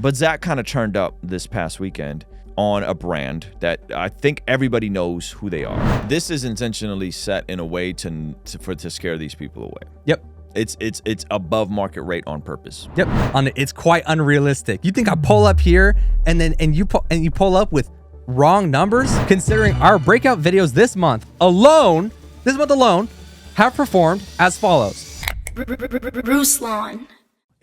But Zach kind of turned up this past weekend on a brand that I think everybody knows who they are. This is intentionally set in a way to scare these people away. Yep. It's above market rate on purpose. Yep. It's quite unrealistic. You think I pull up here and you pull up with wrong numbers? Considering our breakout videos this month alone, have performed as follows. Ruslan.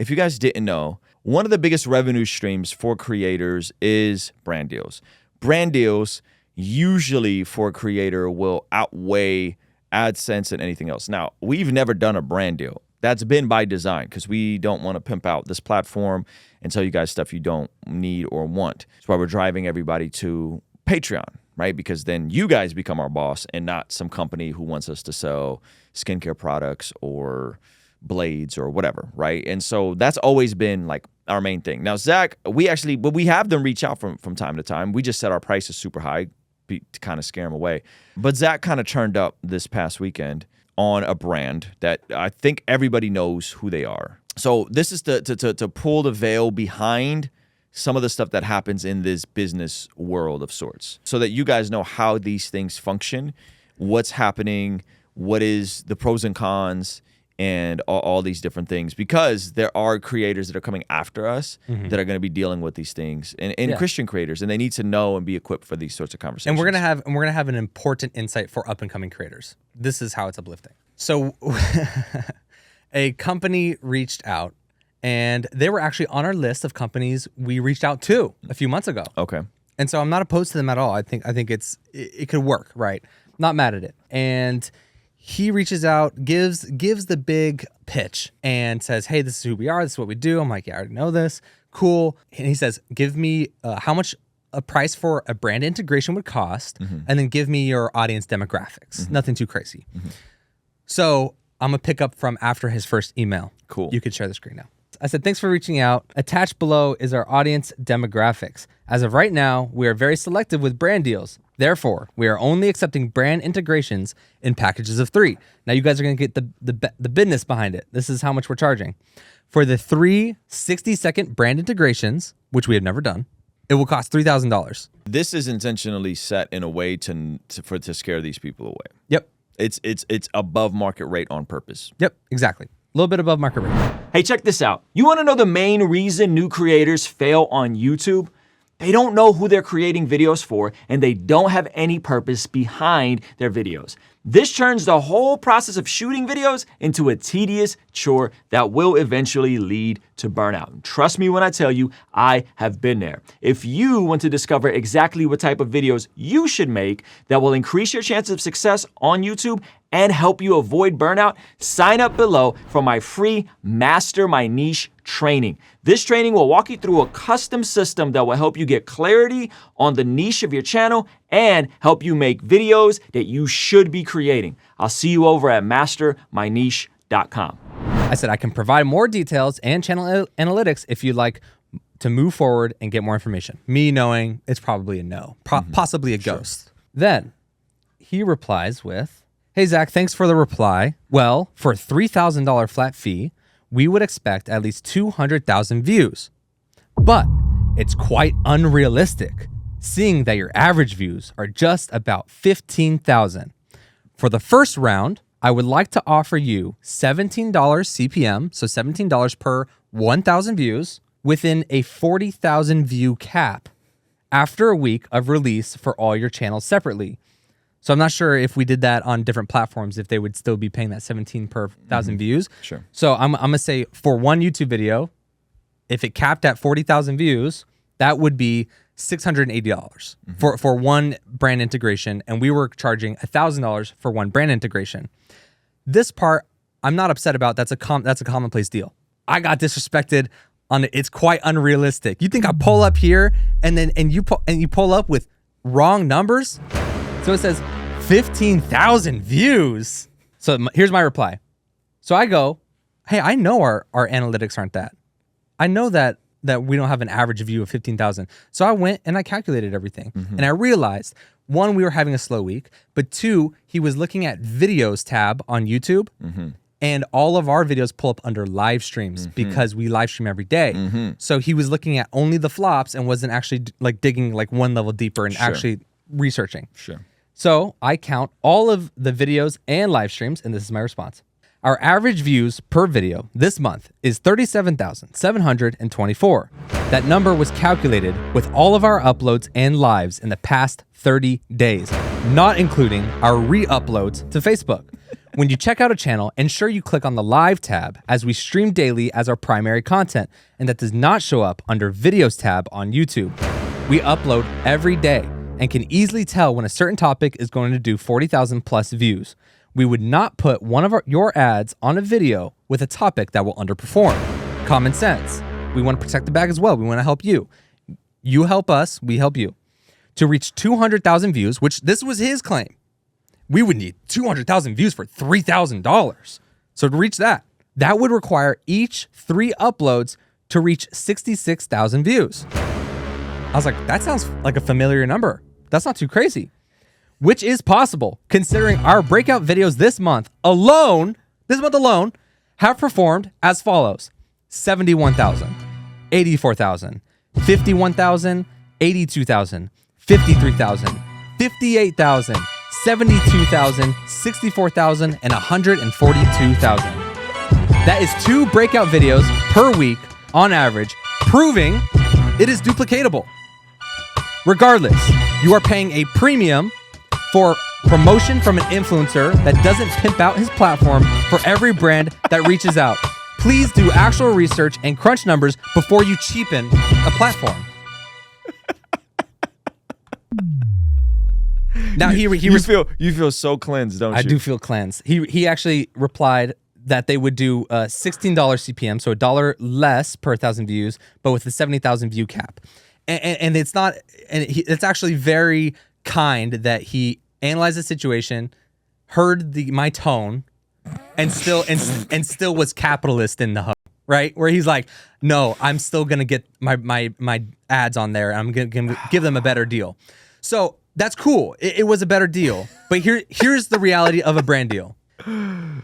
If you guys didn't know, one of the biggest revenue streams for creators is brand deals. Brand deals usually for a creator will outweigh AdSense and anything else. Now, we've never done a brand deal. That's been by design because we don't want to pimp out this platform and tell you guys stuff you don't need or want. That's why we're driving everybody to Patreon, right? Because then you guys become our boss and not some company who wants us to sell skincare products or blades or whatever, right? And so that's always been like our main thing. Now, Zach, we have them reach out from time to time. We just set our prices super high to kind of scare them away. But Zach kind of turned up this past weekend on a brand that I think everybody knows who they are. So this is to pull the veil behind some of the stuff that happens in this business world of sorts so that you guys know how these things function, what's happening, what is the pros and cons, and all these different things, because there are creators that are coming after us that are going to be dealing with these things, and Christian creators, and they need to know and be equipped for these sorts of conversations. And we're gonna have an important insight for up and coming creators. This is how it's uplifting. So, a company reached out, and they were actually on our list of companies we reached out to a few months ago. Okay. And so I'm not opposed to them at all. I think it could work, right? Not mad at it. And he reaches out, gives the big pitch and says, hey, this is who we are. This is what we do. I'm like, yeah, I already know this. Cool. And he says, give me how much a price for a brand integration would cost, and then give me your audience demographics. Nothing too crazy. So I'm going to pick up from after his first email. Cool. You can share the screen now. I said, thanks for reaching out. Attached below is our audience demographics. As of right now, we are very selective with brand deals. Therefore, we are only accepting brand integrations in packages of 3. Now, you guys are going to get the business behind it. This is how much we're charging. For the 3 60-second brand integrations, which we have never done, it will cost $3,000. This is intentionally set in a way to scare these people away. Yep. It's above market rate on purpose. Yep, exactly. A little bit above market rate. Hey, check this out. You want to know the main reason new creators fail on YouTube? They don't know who they're creating videos for, and they don't have any purpose behind their videos. This turns the whole process of shooting videos into a tedious chore that will eventually lead to burnout. And trust me when I tell you, I have been there. If you want to discover exactly what type of videos you should make that will increase your chances of success on YouTube and help you avoid burnout, sign up below for my free Master My Niche training. This training will walk you through a custom system that will help you get clarity on the niche of your channel and help you make videos that you should be creating. I'll see you over at mastermyniche.com. I said I can provide more details and channel analytics if you'd like to move forward and get more information. Me knowing it's probably a no, possibly a ghost. Then he replies with, hey, Zach, thanks for the reply. Well, for a $3,000 flat fee, we would expect at least 200,000 views. But it's quite unrealistic, seeing that your average views are just about 15,000. For the first round, I would like to offer you $17 CPM, so $17 per 1,000 views, within a 40,000 view cap after a week of release for all your channels separately. So I'm not sure if we did that on different platforms, if they would still be paying that 17 per 1,000 views. Sure. So I'm going to say for one YouTube video, if it capped at 40,000 views, that would be $680 for one brand integration. And we were charging $1,000 for one brand integration. This part, I'm not upset about. That's a commonplace deal. I got disrespected on it. It's quite unrealistic. You think I pull up here and you pull up with wrong numbers? So it says 15,000 views. So here's my reply. So I go, hey, I know our analytics aren't that. I know that we don't have an average view of 15,000. So I went and I calculated everything. And I realized, one, we were having a slow week, but two, he was looking at videos tab on YouTube And all of our videos pull up under live streams because we live stream every day. So he was looking at only the flops and wasn't actually like digging like one level deeper and actually researching. Sure. So I count all of the videos and live streams, and this is my response. Our average views per video this month is 37,724. That number was calculated with all of our uploads and lives in the past 30 days, not including our re-uploads to Facebook. When you check out a channel, ensure you click on the live tab as we stream daily as our primary content, and that does not show up under videos tab on YouTube. We upload every day and can easily tell when a certain topic is going to do 40,000 plus views. We would not put one of your ads on a video with a topic that will underperform. Common sense. We want to protect the bag as well. We want to help you. You help us, we help you. To reach 200,000 views, which this was his claim, we would need 200,000 views for $3,000. So to reach that would require each 3 uploads to reach 66,000 views. I was like, that sounds like a familiar number. That's not too crazy. Which is possible, considering our breakout videos this month alone, have performed as follows: 71,000, 84,000, 51,000, 82,000, 53,000, 58,000, 72,000, 64,000, and 142,000. That is 2 breakout videos per week on average, proving it is duplicatable. Regardless, you are paying a premium for promotion from an influencer that doesn't pimp out his platform for every brand that reaches out. Please do actual research and crunch numbers before you cheapen a platform. Now you feel so cleansed, don't you? I do feel cleansed. He actually replied that they would do $16 CPM, so $1 less per 1,000 views, but with the 70,000 view cap. And it's not, and it's actually very kind that he analyzed the situation, heard my tone, and still was capitalist in the hook, right? Where he's like, no, I'm still gonna get my ads on there. I'm gonna give them a better deal. So that's cool. It was a better deal. But here's the reality of a brand deal.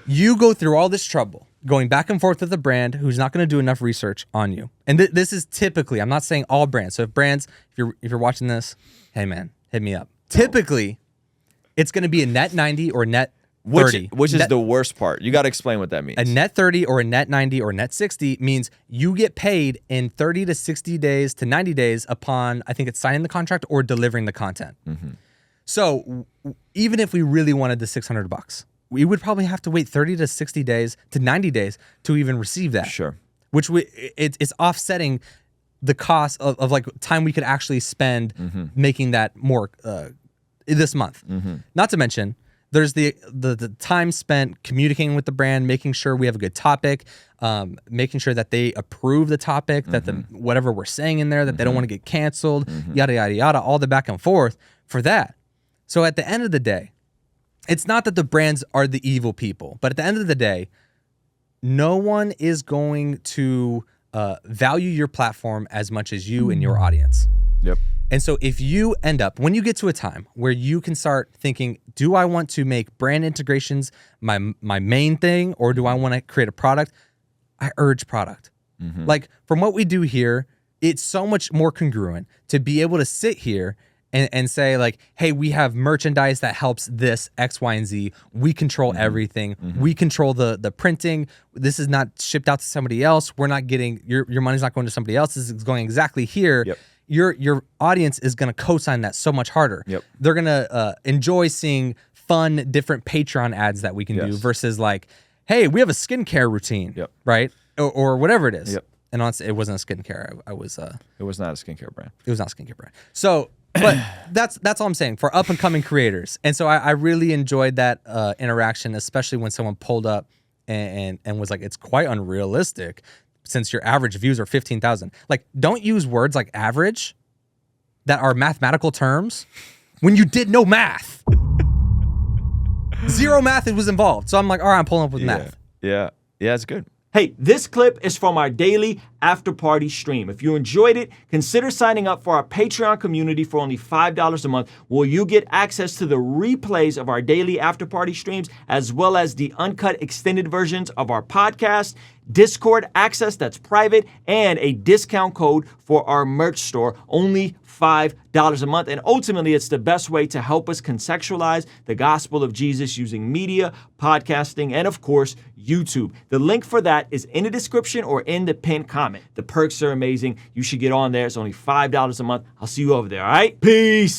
You go through all this trouble going back and forth with a brand who's not going to do enough research on you. And this is typically, I'm not saying all brands. So if you're watching this, hey man, hit me up. Typically, it's going to be a net 90 or net 30. Which is the worst part. You got to explain what that means. A net 30 or a net 90 or net 60 means you get paid in 30 to 60 days to 90 days upon, I think it's signing the contract or delivering the content. Mm-hmm. So even if we really wanted the $600, we would probably have to wait 30 to 60 days to 90 days to even receive that. Sure. Which it's offsetting the cost of like time we could actually spend making that more this month. Mm-hmm. Not to mention, there's the time spent communicating with the brand, making sure we have a good topic, making sure that they approve the topic, that whatever we're saying in there, that they don't want to get canceled, yada, yada, yada, all the back and forth for that. So at the end of the day, it's not that the brands are the evil people, but at the end of the day, no one is going to value your platform as much as you and your audience. Yep. And so if you end up, when you get to a time where you can start thinking, do I want to make brand integrations my main thing, or do I want to create a product? I urge product. Mm-hmm. Like from what we do here, it's so much more congruent to be able to sit here and say like, hey, we have merchandise that helps this X, Y, and Z. We control everything. Mm-hmm. We control the printing. This is not shipped out to somebody else. We're not getting, your money's not going to somebody else. This is going exactly here. Yep. Your audience is going to co-sign that so much harder. Yep. They're going to enjoy seeing fun, different Patreon ads that we can do versus like, hey, we have a skincare routine, right? Or whatever it is. Yep. And honestly, it wasn't a skincare. It was not a skincare brand. It was not a skincare brand. So, but that's all I'm saying for up and coming creators. And so I really enjoyed that interaction, especially when someone pulled up and was like, it's quite unrealistic since your average views are 15,000. Like, don't use words like average that are mathematical terms when you did no math. Zero math was involved. So I'm like, all right, I'm pulling up with math. Yeah, it's good. Hey, this clip is from our daily after party stream. If you enjoyed it, consider signing up for our Patreon community for only $5 a month, where you get access to the replays of our daily after party streams, as well as the uncut extended versions of our podcast, Discord access that's private, and a discount code for our merch store, only $5 a month. And ultimately, it's the best way to help us contextualize the gospel of Jesus using media, podcasting, and of course, YouTube. The link for that is in the description or in the pinned comment. The perks are amazing. You should get on there. It's only $5 a month. I'll see you over there, all right? Peace.